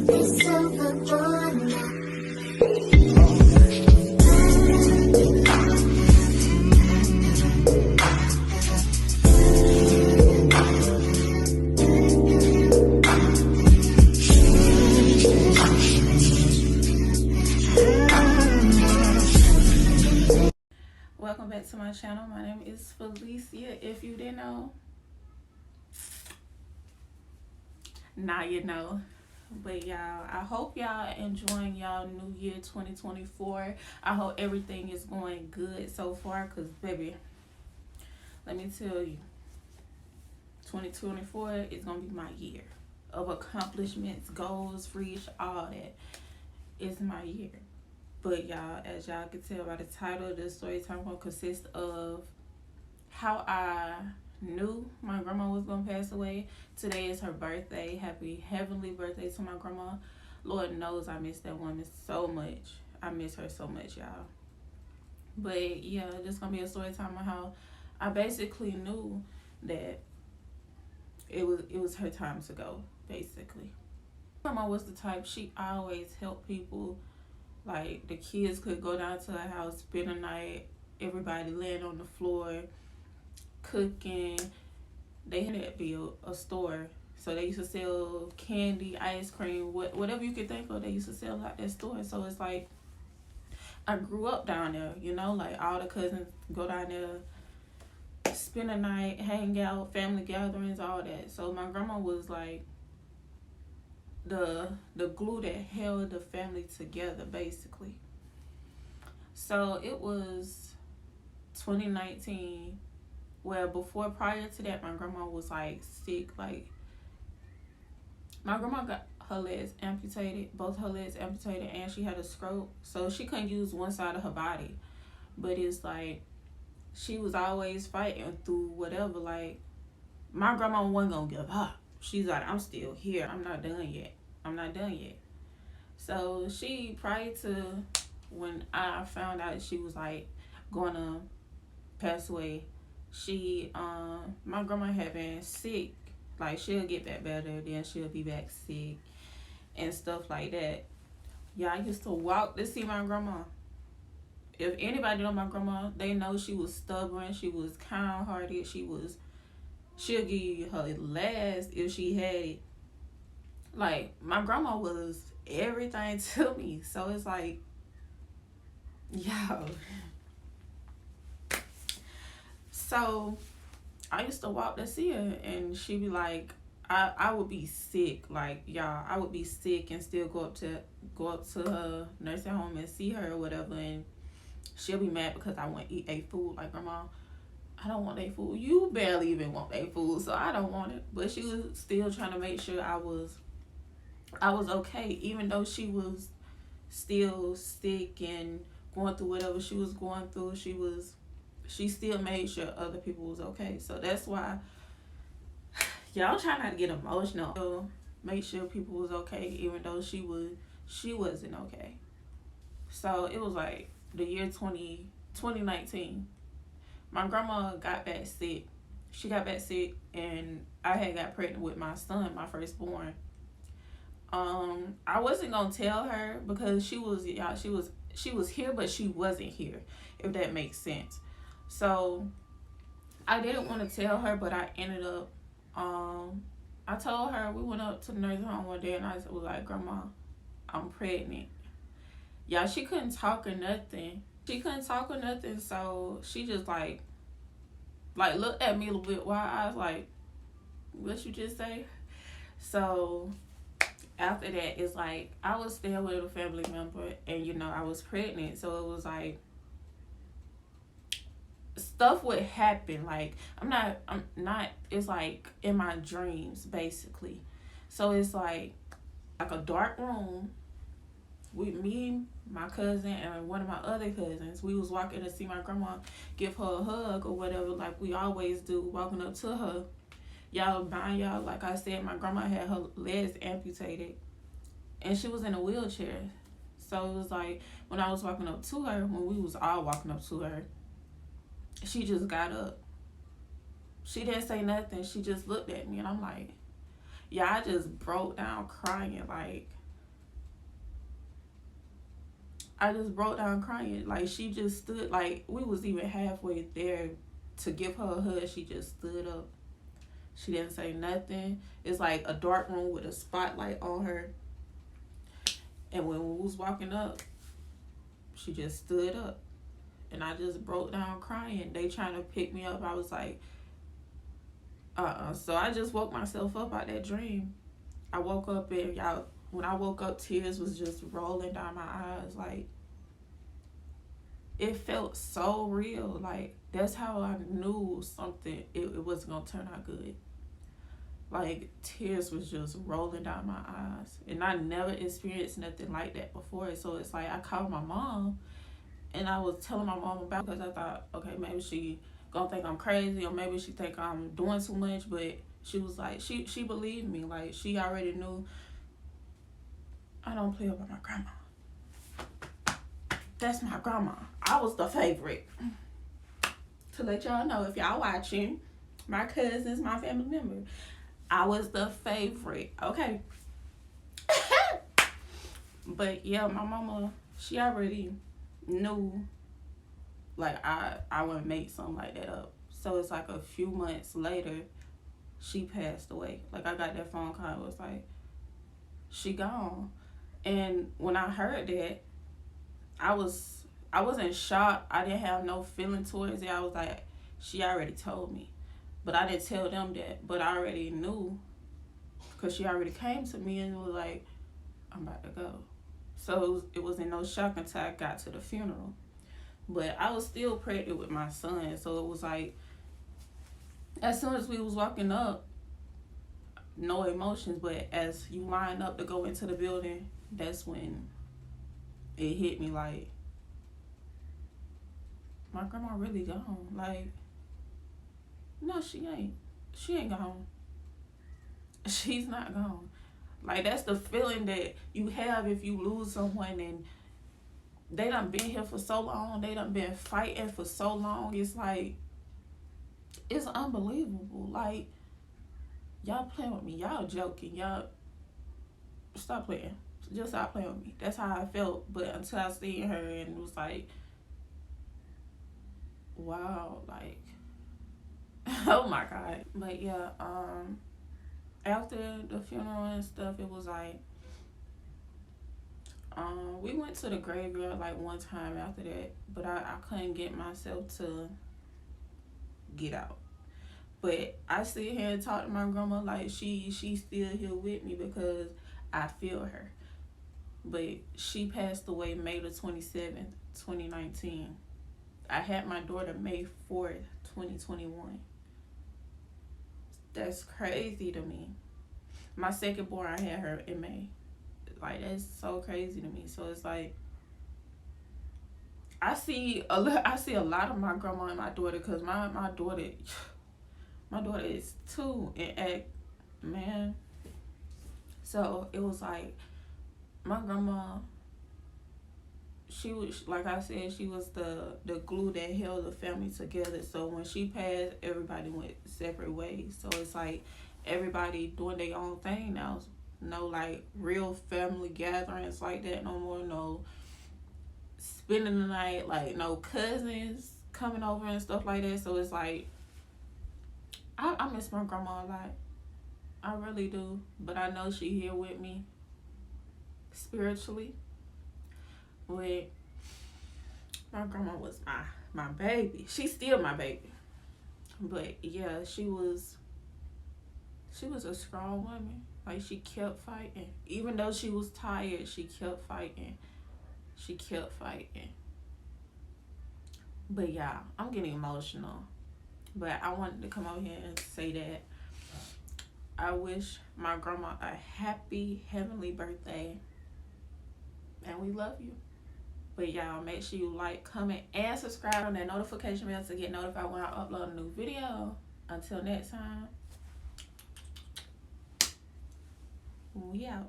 Welcome back to my channel. My name is Felicia. If you didn't know, now you know. But y'all, I hope y'all enjoying y'all new year 2024. I hope everything is going good so far, because baby, let me tell you, 2024 is gonna be my year of accomplishments, goals, reach, all that. It's my year. But y'all, as y'all can tell by the title, this story time gonna consist of how I knew my grandma was gonna pass away. Today is her birthday. Happy heavenly birthday to my grandma. Lord knows I miss that woman so much. I miss her so much, y'all. But yeah, this gonna be a story time on how I basically knew that it was her time to go, basically. Grandma was the type, she always helped people. Like, the kids could go down to her house, spend a night, everybody laying on the floor, cooking. They had to be a store. So they used to sell candy, ice cream, whatever you could think of, they used to sell at that store. So it's like, I grew up down there, you know, like all the cousins go down there, spend a night, hang out, family gatherings, all that. So my grandma was like the glue that held the family together, basically. So it was 2019. Well, prior to that, my grandma was like sick. Like, my grandma got her legs amputated, both her legs amputated, and she had a stroke. So she couldn't use one side of her body. But it's like, she was always fighting through whatever. Like, my grandma wasn't gonna give up. She's like, I'm still here. I'm not done yet. So she, prior to when I found out she was like gonna pass away, she my grandma had been sick. Like, she'll get back better, then she'll be back sick and stuff like that. Yeah, I used to walk to see my grandma. If anybody know my grandma, they know she was stubborn, she was kind hearted, she'll give you her last if she had it. Like, my grandma was everything to me. So it's like, yo. So I used to walk to see her, and she'd be like, I would be sick, like, y'all, I would be sick and still go up to her nursing home and see her or whatever, and she'll be mad because I wouldn't eat a food. Like, Grandma, I don't want a food. You barely even want a food, so I don't want it. But she was still trying to make sure I was okay, even though she was still sick and going through whatever she was going through. She still made sure other people was okay. So that's why, y'all try not to get emotional. So make sure people was okay, even though she wasn't okay. So it was like the year 2019. My grandma got back sick. She got back sick, and I had got pregnant with my son, my firstborn. I wasn't gonna tell her because she was here, but she wasn't here, if that makes sense. So I didn't want to tell her, but I ended up, I told her. We went up to the nursing home one day, and I was like, Grandma, I'm pregnant. Yeah, she couldn't talk or nothing. So she just like looked at me a little bit wide. I was like, what you just say? So after that, it's like, I was staying with a family member, and you know, I was pregnant. So it was like, stuff would happen. Like, I'm not, it's like in my dreams, basically. So it's like a dark room with me, my cousin, and one of my other cousins. We was walking to see my grandma, give her a hug or whatever, like we always do, walking up to her. Y'all, like I said, my grandma had her legs amputated, and she was in a wheelchair. So it was like, when I was walking up to her, when we was all walking up to her, she just got up. She didn't say nothing. She just looked at me, and I'm like, yeah, I just broke down crying. Like, I just broke down crying. Like, she just stood, like, we was even halfway there to give her a hug. She just stood up. She didn't say nothing. It's like a dark room with a spotlight on her. And when we was walking up, she just stood up. And I just broke down crying. They trying to pick me up. I was like, So I just woke myself up out that dream. I woke up and y'all, when I woke up, tears was just rolling down my eyes. Like, it felt so real. Like, that's how I knew something, it wasn't gonna turn out good. Like, tears was just rolling down my eyes. And I never experienced nothing like that before. So it's like, I called my mom and I was telling my mom about it, because I thought, okay, maybe she gonna think I'm crazy, or maybe she think I'm doing too much. But she was like, she believed me. Like, she already knew I don't play about my grandma. That's my grandma. I was the favorite. To let y'all know, if y'all watching, my cousins, my family member, I was the favorite. Okay. But yeah, my mama, she already knew, like, I wouldn't make something like that up. So it's like a few months later, she passed away. Like, I got that phone call. It was like, she gone. And when I heard that, I wasn't shocked. I didn't have no feeling towards it. I was like, she already told me. But I didn't tell them that. But I already knew, because she already came to me and was like, I'm about to go. So it was in no shock until I got to the funeral. But I was still pregnant with my son. So it was like, as soon as we was walking up, no emotions. But as you line up to go into the building, that's when it hit me like, my grandma really gone. Like, no, she ain't. She ain't gone. She's not gone. Like, that's the feeling that you have if you lose someone and they done been here for so long. They done been fighting for so long. It's like, it's unbelievable. Like, y'all playing with me. Y'all joking. Y'all, stop playing. Just stop playing with me. That's how I felt. But until I seen her and it was like, wow, like, oh my God. But yeah, after the funeral and stuff, it was like, we went to the graveyard like one time after that, but I couldn't get myself to get out. But I sit here and talk to my grandma like she's still here with me, because I feel her. But she passed away May the 27th, 2019. I had my daughter May 4th, 2021. That's crazy to me. My second born, I had her in May. Like, that's so crazy to me. So it's like, I see a lot of my grandma and my daughter, because my daughter is 2 and act, man. So it was like, my grandma, she was, like I said, she was the glue that held the family together. So when she passed, everybody went separate ways. So it's like, everybody doing their own thing now. No, like, real family gatherings like that no more. No spending the night, like, no cousins coming over and stuff like that. So it's like, I miss my grandma a lot. I really do. But I know she here with me spiritually. But my grandma was my baby. She's still my baby. But yeah, she was a strong woman. Like, she kept fighting. Even though she was tired, she kept fighting. She kept fighting. But yeah, I'm getting emotional. But I wanted to come out here and say that I wish my grandma a happy heavenly birthday. And we love you. But y'all, make sure you like, comment, and subscribe on that notification bell to get notified when I upload a new video. Until next time, we out.